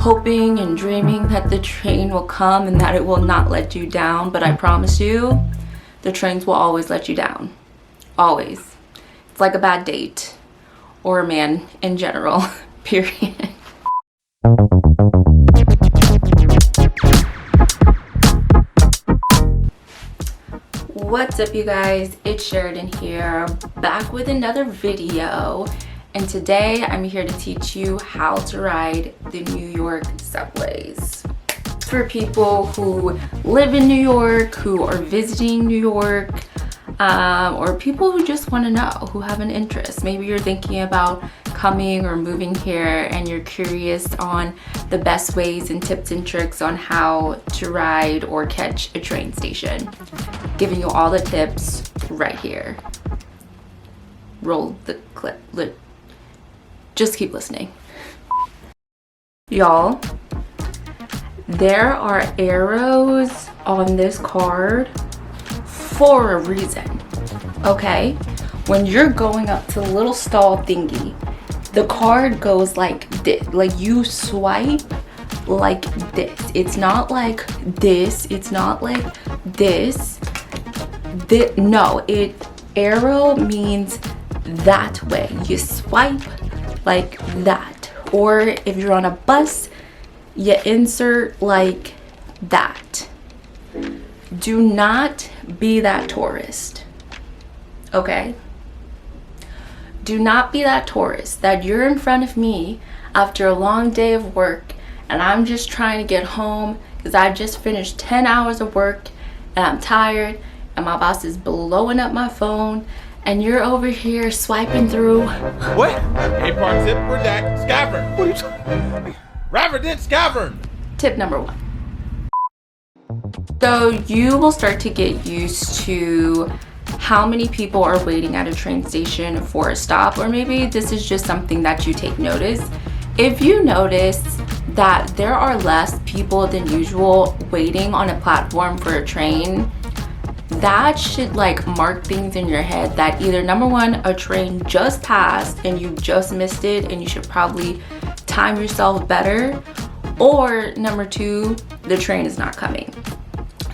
hoping and dreaming that the train will come and that it will not let you down. But I promise you, the trains will always let you down. Always. It's like a bad date or a man in general, period. What's up, you guys? It's Sheridan here, back with another video. And today I'm here to teach you how to ride the New York subways. For people who live in New York, who are visiting New York, or people who just want to know, who have an interest. Maybe you're thinking about coming or moving here and you're curious on the best ways and tips and tricks on how to ride or catch a train station. Giving you all the tips right here. Roll the clip. Just keep listening. Y'all, there are arrows on this card for a reason, okay? When you're going up to the little stall thingy, the card goes like this. Like, you swipe like this. It's not like this. It's not like this. No, arrow means that way. You swipe like that. Or if you're on a bus, you insert like that. Do not be that tourist, okay? Do not be that tourist that you're in front of me after a long day of work and I'm just trying to get home because I just finished 10 hours of work and I'm tired and my boss is blowing up my phone and you're over here swiping through. What? A-Park tip redact Scavern. What are you talking? Raverdent Scavern. Tip number 1. So you will start to get used to how many people are waiting at a train station for a stop, or maybe this is just something that you take notice. If you notice that there are less people than usual waiting on a platform for a train, that should like mark things in your head that either number 1, a train just passed and you just missed it and you should probably time yourself better, or number 2, the train is not coming.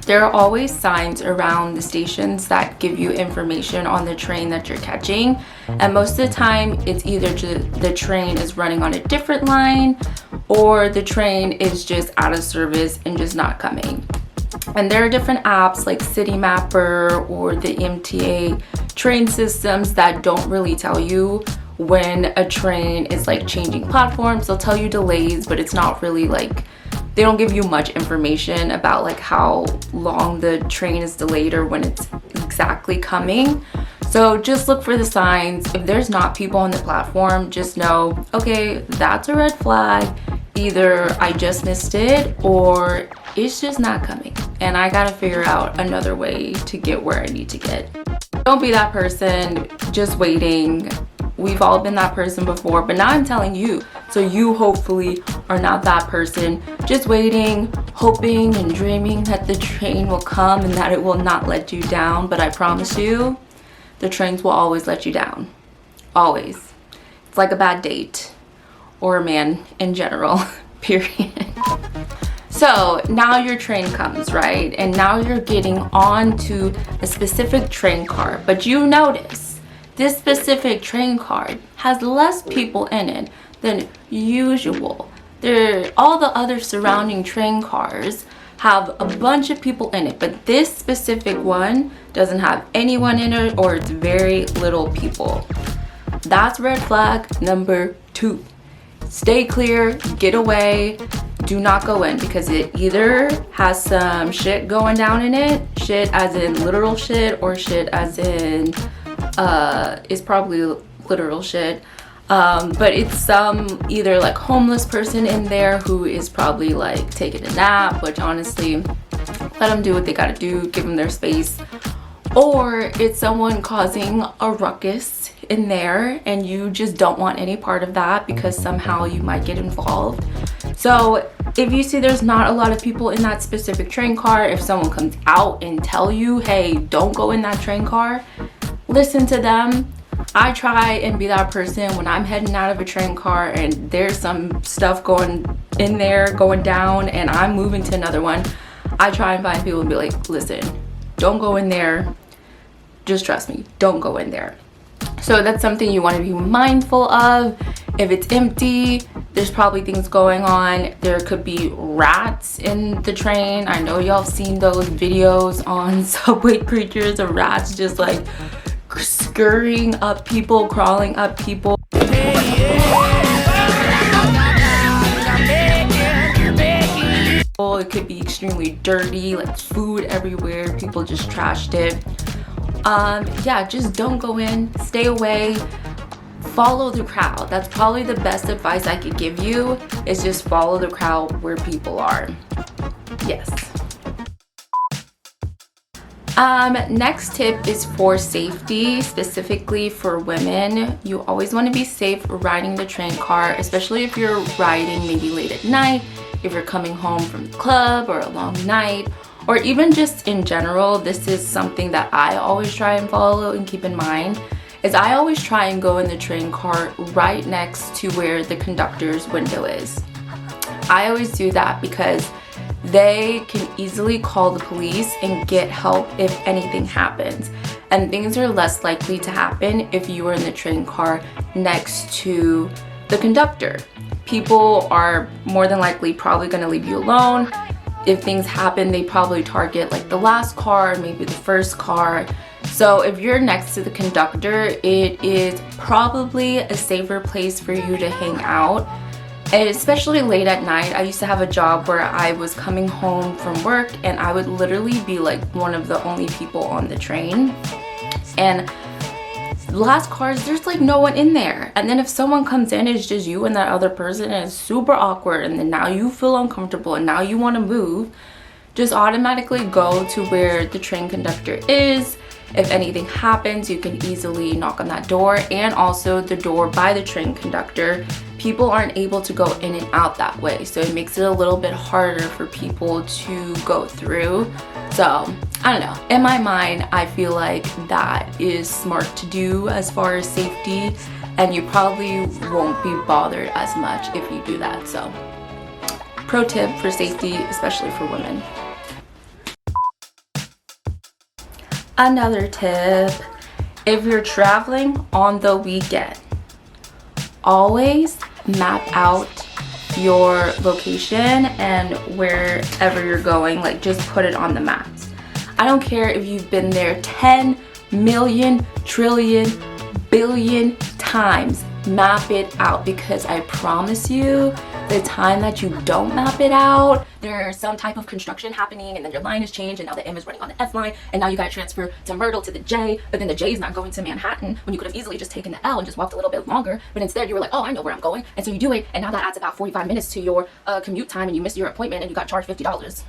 There are always signs around the stations that give you information on the train that you're catching, and most of the time it's either the train is running on a different line or the train is just out of service and just not coming. And there are different apps like City Mapper or the MTA train systems that don't really tell you when a train is like changing platforms. They'll tell you delays, but it's not really like, they don't give you much information about like how long the train is delayed or when it's exactly coming. So just look for the signs. If there's not people on the platform, just know, okay, that's a red flag. Either I just missed it or it's just not coming and I gotta figure out another way to get where I need to get. Don't be that person just waiting. We've all been that person before, but now I'm telling you, so you hopefully are not that person just waiting, hoping and dreaming that the train will come and that it will not let you down. But I promise you, the trains will always let you down. Always. It's like a bad date or a man in general, period. So now your train comes, right? And now you're getting onto a specific train car, but you notice this specific train card has less people in it than usual. All the other surrounding train cars have a bunch of people in it, but this specific one doesn't have anyone in it, or it's very little people. That's red flag number 2. Stay clear, get away, do not go in, because it either has some shit going down in it, shit as in literal shit, or shit as in is probably literal shit, but it's some either like homeless person in there who is probably like taking a nap, which honestly, let them do what they gotta do, give them their space, or it's someone causing a ruckus in there and you just don't want any part of that because somehow you might get involved. So if you see there's not a lot of people in that specific train car, if someone comes out and tell you, hey, don't go in that train car, listen to them. I try and be that person when I'm heading out of a train car and there's some stuff going in there going down and I'm moving to another one, I try and find people and be like, listen, don't go in there. Just trust me, don't go in there. So that's something you want to be mindful of. If it's empty, there's probably things going on. There could be rats in the train. I know y'all have seen those videos on subway creatures of rats just like scurrying up people, crawling up people. It could be extremely dirty, like food everywhere, people just trashed it. Yeah, just don't go in, stay away, follow the crowd. That's probably the best advice I could give you, is just follow the crowd where people are. Yes. Next tip is for safety, specifically for women. You always want to be safe riding the train car, especially if you're riding maybe late at night, if you're coming home from the club or a long night, or even just in general. This is something that I always try and follow and keep in mind, is I always try and go in the train car right next to where the conductor's window is. I always do that because they can easily call the police and get help if anything happens. And things are less likely to happen if you are in the train car next to the conductor. People are more than likely probably going to leave you alone. If things happen, they probably target like the last car, maybe the first car. So if you're next to the conductor, it is probably a safer place for you to hang out. And especially late at night. I used to have a job where I was coming home from work and I would literally be like one of the only people on the train. And last cars, there's like no one in there. And then if someone comes in, it's just you and that other person, and it's super awkward. And then now you feel uncomfortable and now you want to move. Just automatically go to where the train conductor is. If anything happens, you can easily knock on that door, and also the door by the train conductor. People aren't able to go in and out that way, so it makes it a little bit harder for people to go through. So I don't know, in my mind, I feel like that is smart to do as far as safety, and you probably won't be bothered as much if you do that. So pro tip for safety, especially for women. Another tip, if you're traveling on the weekend, always map out your location and wherever you're going, like just put it on the maps. I don't care if you've been there 10 million, trillion, billion times, map it out, because I promise you, the time that you don't map it out, there's some type of construction happening and then your line has changed and now the M is running on the F line and now you gotta transfer to Myrtle to the J, but then the J is not going to Manhattan when you could have easily just taken the L and just walked a little bit longer, but instead you were like, oh, I know where I'm going, and so you do it, and now that adds about 45 minutes to your commute time, and you miss your appointment and you got charged $50.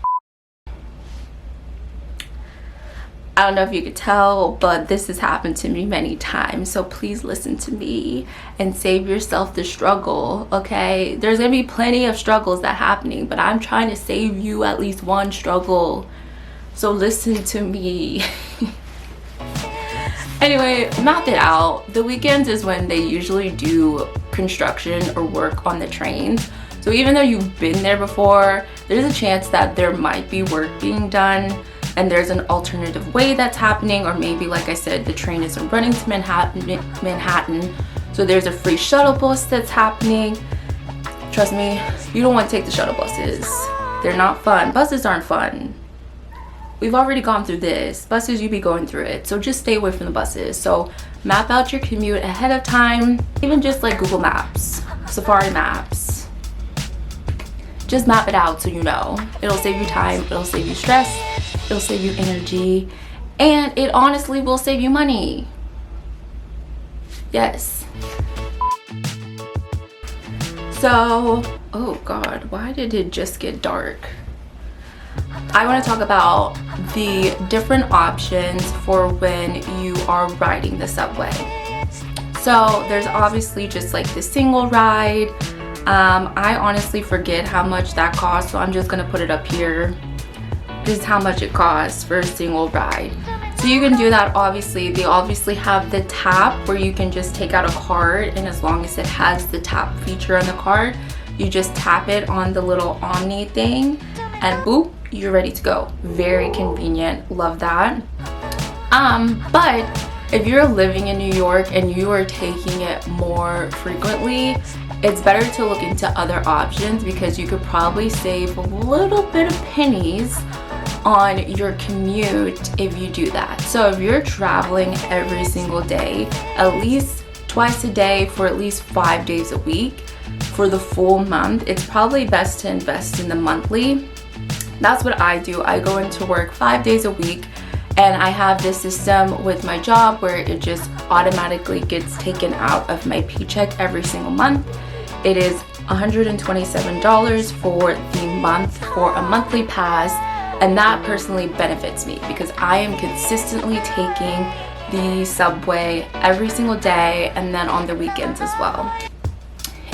I don't know if you could tell, but this has happened to me many times. So please listen to me and save yourself the struggle, okay? There's gonna be plenty of struggles that are happening, but I'm trying to save you at least one struggle. So listen to me. Anyway, map it out. The weekends is when they usually do construction or work on the trains. So even though you've been there before, there's a chance that there might be work being done, and there's an alternative way that's happening, or maybe, like I said, the train isn't running to Manhattan, so there's a free shuttle bus that's happening. Trust me, you don't want to take the shuttle buses. They're not fun. Buses aren't fun. We've already gone through this. Buses, you be going through it, so just stay away from the buses. So map out your commute ahead of time, even just like Google Maps, Safari Maps. Just map it out so you know. It'll save you time, it'll save you stress, it'll save you energy, and it honestly will save you money. Yes. So, oh God, why did it just get dark? I want to talk about the different options for when you are riding the subway. So there's obviously just like the single ride. I honestly forget how much that costs, so I'm just gonna put it up here. This is how much it costs for a single ride. So you can do that. Obviously, they obviously have the tap where you can just take out a card, and as long as it has the tap feature on the card, You just tap it on the little Omni thing and boop, you're ready to go. Very convenient, love that. But if you're living in New York and you are taking it more frequently, it's better to look into other options because you could probably save a little bit of pennies on your commute if you do that. So if you're traveling every single day, at least twice a day for at least 5 days a week for the full month, it's probably best to invest in the monthly. That's what I do. I go into work 5 days a week, and I have this system with my job where it just automatically gets taken out of my paycheck every single month. It is $127 for the month for a monthly pass, and that personally benefits me because I am consistently taking the subway every single day and then on the weekends as well.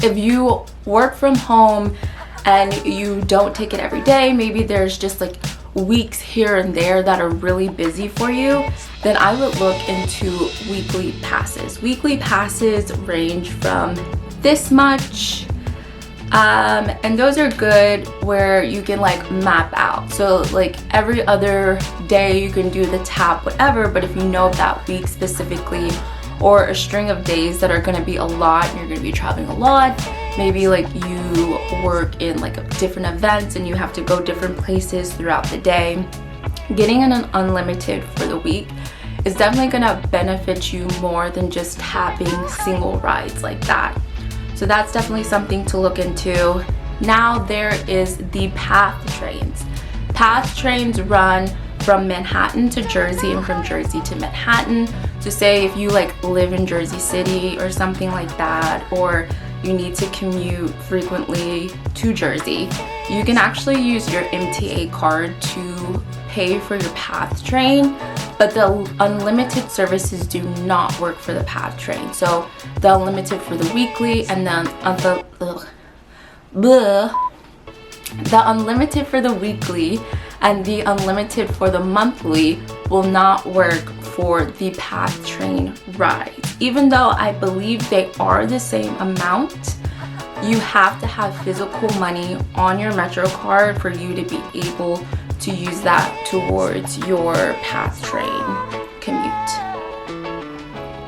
If you work from home and you don't take it every day, maybe there's just like weeks here and there that are really busy for you, then I would look into weekly passes. Weekly passes range from this much, and those are good where you can like map out. So like every other day you can do the tap whatever, but if you know that week specifically or a string of days that are going to be a lot and you're going to be traveling a lot, maybe like you work in like different events and you have to go different places throughout the day, getting an unlimited for the week is definitely going to benefit you more than just tapping single rides like that. So that's definitely something to look into. Now there is the PATH trains. PATH trains run from Manhattan to Jersey and from Jersey to Manhattan. So say if you like live in Jersey City or something like that, or you need to commute frequently to Jersey, you can actually use your MTA card to pay for your PATH train, but the unlimited services do not work for the PATH train. So the unlimited for the weekly and then the unlimited for the weekly and the unlimited for the monthly will not work for the PATH train rides. Even though I believe they are the same amount, you have to have physical money on your metrocard for you to be able to use that towards your PATH train commute,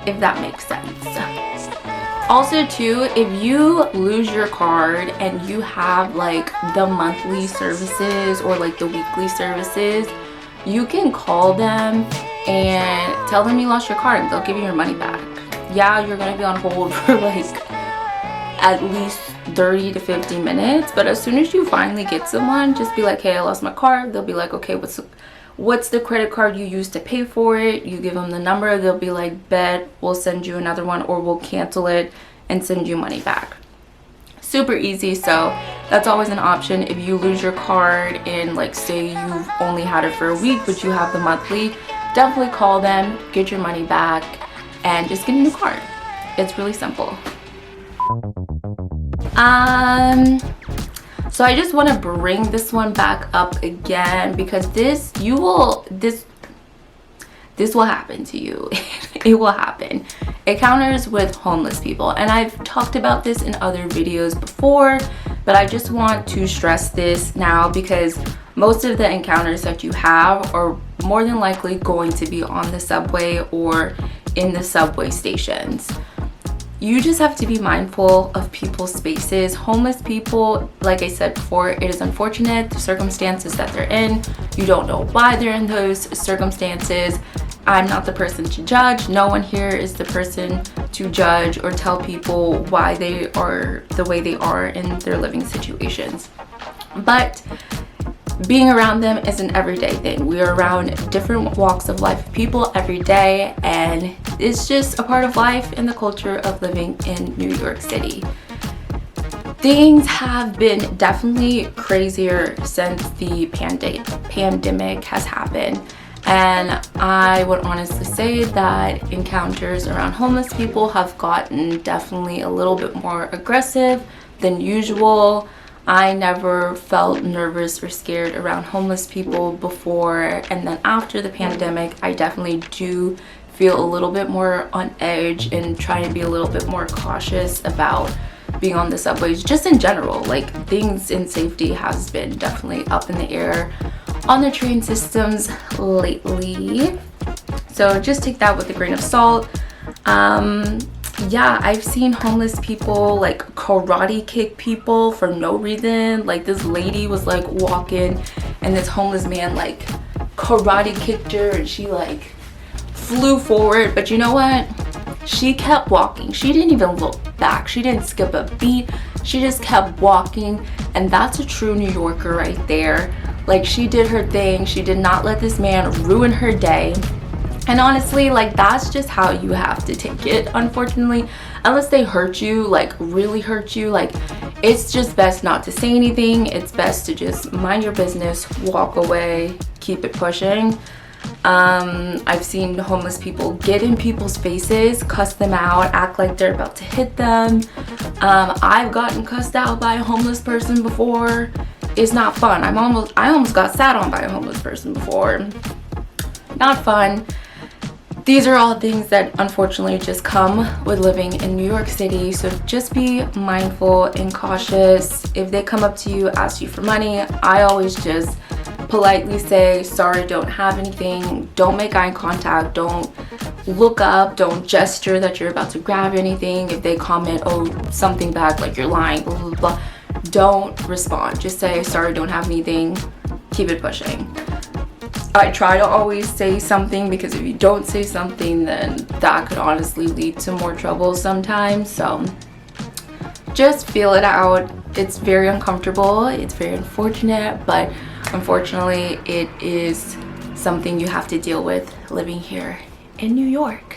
if that makes sense. Also too, if you lose your card and you have like the monthly services or like the weekly services, you can call them and tell them you lost your card and they'll give you your money back. Yeah, you're gonna be on hold for like at least 30 to 50 minutes, but as soon as you finally get someone, just be like, hey, I lost my card. They'll be like, okay, what's the credit card you used to pay for it? You give them the number, they'll be like, bet, we'll send you another one, or we'll cancel it and send you money back. Super easy. So that's always an option. If you lose your card and like say you've only had it for a week but you have the monthly, definitely call them, get your money back, and just get a new card. It's really simple. So I just want to bring this one back up again because this will happen to you. It will happen. Encounters with homeless people, and I've talked about this in other videos before, but I just want to stress this now because most of the encounters that you have are more than likely going to be on the subway or in the subway stations. You just have to be mindful of people's spaces. Homeless people, like I said before, it is unfortunate the circumstances that they're in. You don't know why they're in those circumstances. I'm not the person to judge. No one here is the person to judge or tell people why they are the way they are in their living situations. But being around them is an everyday thing. We are around different walks of life people every day, and it's just a part of life and the culture of living in New York City. Things have been definitely crazier since the pandemic has happened, and I would honestly say that encounters around homeless people have gotten definitely a little bit more aggressive than usual. I never felt nervous or scared around homeless people before, and then after the pandemic, I definitely do feel a little bit more on edge and try to be a little bit more cautious about being on the subways, just in general. Like, things in safety has been definitely up in the air on the train systems lately. So just take that with a grain of salt. Yeah, I've seen homeless people like karate kick people for no reason. Like, this lady was like walking and this homeless man like karate kicked her and she like flew forward. But you know what? She kept walking. She didn't even look back. She didn't skip a beat. She just kept walking. And that's a true New Yorker right there. Like, she did her thing. She did not let this man ruin her day. And honestly, like, that's just how you have to take it, unfortunately. Unless they hurt you, like really hurt you, like, it's just best not to say anything. It's best to just mind your business, walk away, keep it pushing. I've seen homeless people get in people's faces, cuss them out, act like they're about to hit them. I've gotten cussed out by a homeless person before. It's not fun. I almost got sat on by a homeless person before. Not fun. These are all things that unfortunately just come with living in New York City. So just be mindful and cautious. If they come up to you, ask you for money, I always just politely say, sorry, don't have anything. Don't make eye contact. Don't look up. Don't gesture that you're about to grab anything. If they comment, oh, something back, like you're lying, blah, blah, blah, don't respond. Just say, sorry, don't have anything. Keep it pushing. I try to always say something, because if you don't say something, then that could honestly lead to more trouble sometimes. So just feel it out. It's very uncomfortable. It's very unfortunate, but unfortunately, it is something you have to deal with living here in New York.